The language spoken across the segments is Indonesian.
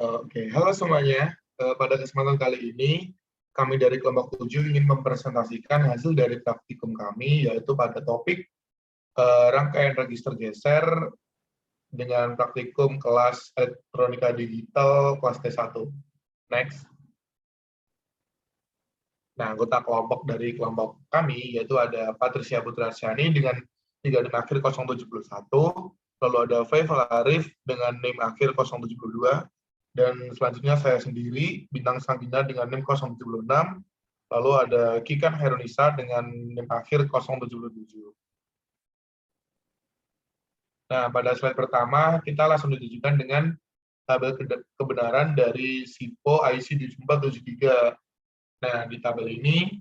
Oke, halo semuanya. Pada kesempatan kali ini, kami dari kelompok 7 ingin mempresentasikan hasil dari praktikum kami, yaitu pada topik rangkaian register geser dengan praktikum kelas elektronika digital kelas T1. Next. Nah, anggota kelompok dari kelompok kami, yaitu ada Patricia Putrasyani dengan 36 akhir 071, lalu ada Faifal Arif dengan NIM akhir 072, dan selanjutnya saya sendiri, Bintang Sangginar dengan NIM 076, lalu ada Kikan Herunisa dengan NIM akhir 077. Nah, pada slide pertama, kita langsung ditujukan dengan tabel kebenaran dari SIPO IC 7473. Nah, di tabel ini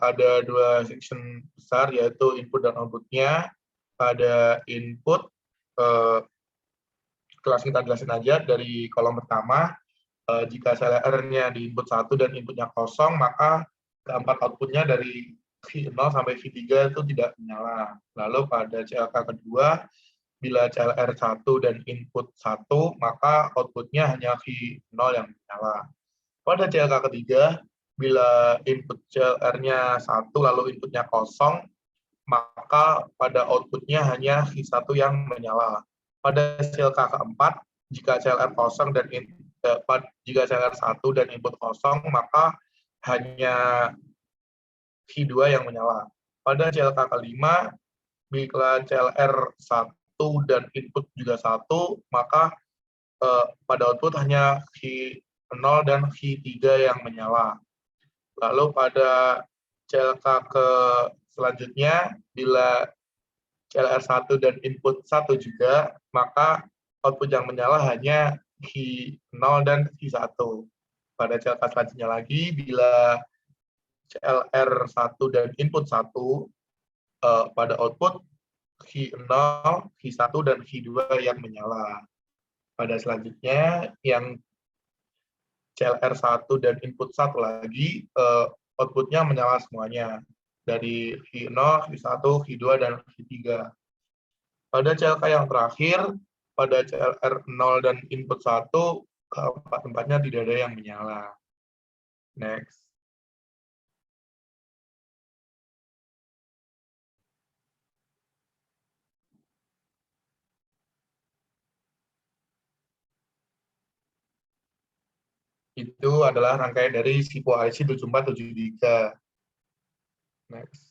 ada dua section besar, yaitu input dan output-nya. Pada input, kelas kita jelasin aja dari kolom pertama, jika CLR-nya di input 1 dan inputnya kosong, maka keempat output-nya dari V0 sampai V3 itu tidak menyala. Lalu pada CLK kedua, bila CLR 1 dan input 1, maka output-nya hanya V0 yang menyala. Pada CLK ketiga, bila input CLR-nya 1 lalu inputnya kosong, maka pada output-nya hanya V1 yang menyala. Pada CLK keempat, jika CLR kosong dan jika CLR 1 dan input kosong, maka hanya V2 yang menyala. Pada CLK kelima, bila CLR 1 dan input juga 1, maka pada output hanya V0 dan V3 yang menyala. Lalu pada CLK ke selanjutnya, bila CLR 1 dan input 1 juga, maka output yang menyala hanya V0 dan V1. Pada CLK selanjutnya lagi, bila CLR 1 dan input 1, pada output V0, V1, dan V2 yang menyala. Pada selanjutnya, yang CLR 1 dan input 1 lagi, outputnya menyala semuanya. Dari V0, V1, V2, dan V3. Pada CLK yang terakhir, pada CLR 0 dan input 1, keempat-empatnya tidak ada yang menyala. Next. Itu adalah rangkaian dari SIPO IC 7473. Next.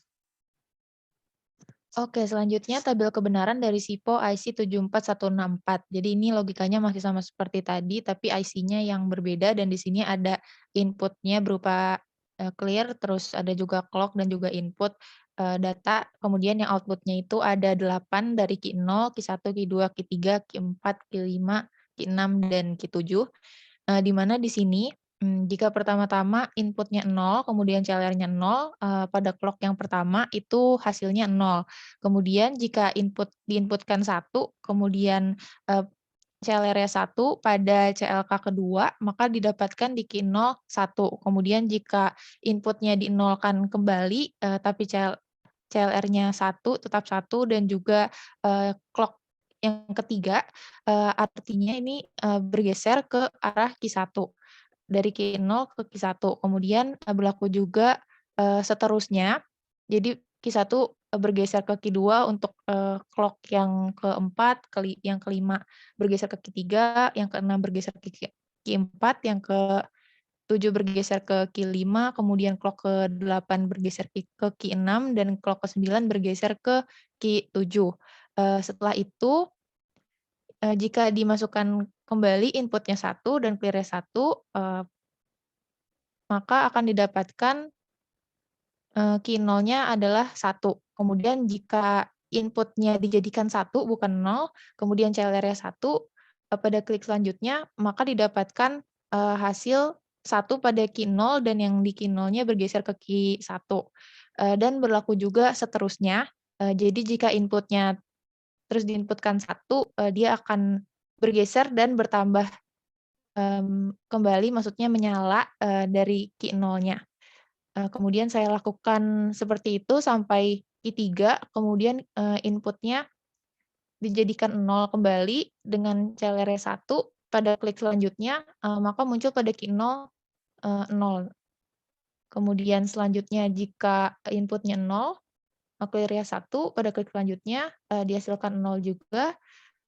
Oke, selanjutnya tabel kebenaran dari SIPO IC 74164. Jadi ini logikanya masih sama seperti tadi, tapi IC-nya yang berbeda, dan di sini ada inputnya berupa clear, terus ada juga clock dan juga input data. Kemudian yang outputnya itu ada 8 dari Q0, Q1, Q2, Q3, Q4, Q5, Q6, dan Q7. Di mana di sini jika pertama-tama inputnya 0, kemudian CLR-nya 0, pada clock yang pertama itu hasilnya 0. Kemudian jika diinputkan 1, kemudian CLR-nya 1 pada CLK kedua, maka didapatkan di Q0 1. Kemudian jika inputnya di-nolkan kembali, tapi CLR-nya 1 tetap 1, dan juga clock yang ketiga, artinya ini bergeser ke arah Q1. Dari Q0 ke Q1. Kemudian berlaku juga seterusnya. Jadi Q1 bergeser ke Q2 untuk clock yang keempat, yang kelima bergeser ke Q3, yang keenam bergeser ke Q4, yang ke-7 bergeser ke Q5, kemudian clock ke-8 bergeser ke Q6, dan clock ke-9 bergeser ke Q7. Setelah itu, jika dimasukkan kembali inputnya 1 dan clear-nya 1, maka akan didapatkan Q0-nya adalah 1. Kemudian jika inputnya dijadikan 1 bukan 0, kemudian CLR-nya 1, pada klik selanjutnya, maka didapatkan hasil 1 pada Q0, dan yang di Q0-nya bergeser ke Q1. Dan berlaku juga seterusnya. Jadi jika inputnya terus diinputkan 1, dia akan bergeser dan bertambah kembali, maksudnya menyala dari Q0-nya. Kemudian saya lakukan seperti itu sampai Q3, kemudian inputnya dijadikan 0 kembali dengan CLR-nya 1, pada klik selanjutnya, maka muncul pada key 0, 0. Kemudian selanjutnya jika inputnya 0, clear-nya 1, pada klik selanjutnya, dihasilkan 0 juga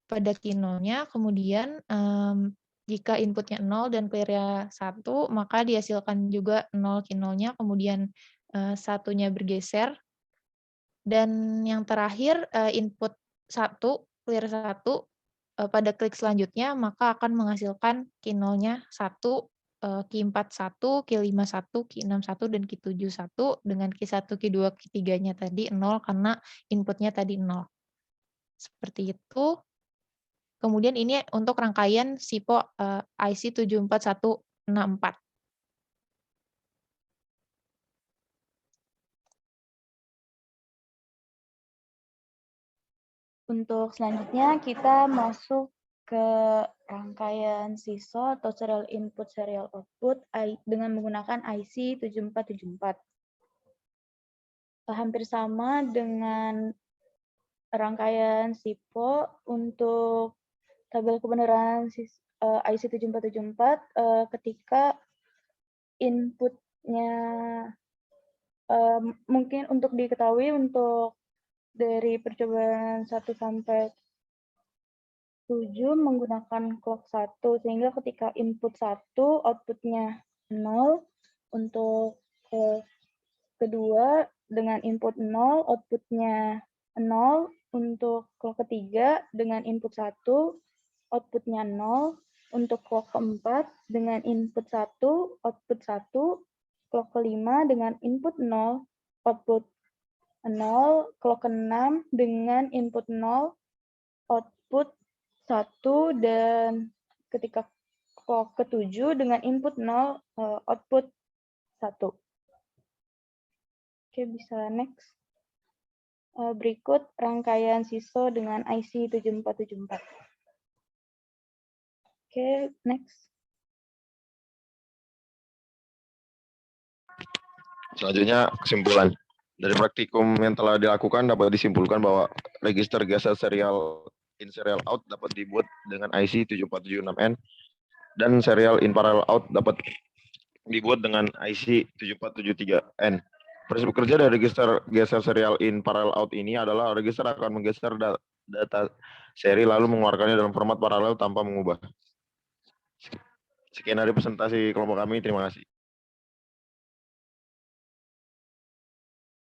pada key 0-nya, kemudian, jika inputnya 0 dan clear-nya 1, maka dihasilkan juga 0 key 0-nya, kemudian, 1-nya bergeser. Dan yang terakhir, input 1, clear 1, pada klik selanjutnya, maka akan menghasilkan key 0-nya 1, key 4 1, key 5 1, key 6 1, dan key 7 1, dengan key 1, key 2, key 3-nya tadi 0 karena inputnya tadi 0. Seperti itu. Kemudian ini untuk rangkaian SIPO, IC 74164. Untuk selanjutnya kita masuk ke rangkaian SISO atau serial input serial output dengan menggunakan IC 7474. Hampir sama dengan rangkaian SIPO. Untuk tabel kebenaran IC 7474 ketika inputnya mungkin untuk diketahui untuk dari percobaan 1 sampai 7 menggunakan clock 1, sehingga ketika input 1 outputnya 0, untuk kedua dengan input 0 outputnya 0, untuk clock ketiga dengan input 1 outputnya 0, untuk clock keempat dengan input 1 output 1, clock kelima dengan input 0 output 0, clock ke-6 dengan input 0 output 1, dan ketika clock ke-7 dengan input 0 output 1. Oke, bisa next. Berikut rangkaian SISO dengan IC 7474. Oke, next. Selanjutnya kesimpulan. Dari praktikum yang telah dilakukan dapat disimpulkan bahwa register geser serial in serial out dapat dibuat dengan IC 7476N dan serial in parallel out dapat dibuat dengan IC 7473N. Prinsip kerja dari register geser serial in parallel out ini adalah register akan menggeser data seri lalu mengeluarkannya dalam format paralel tanpa mengubah. Sekian dari presentasi kelompok kami, terima kasih.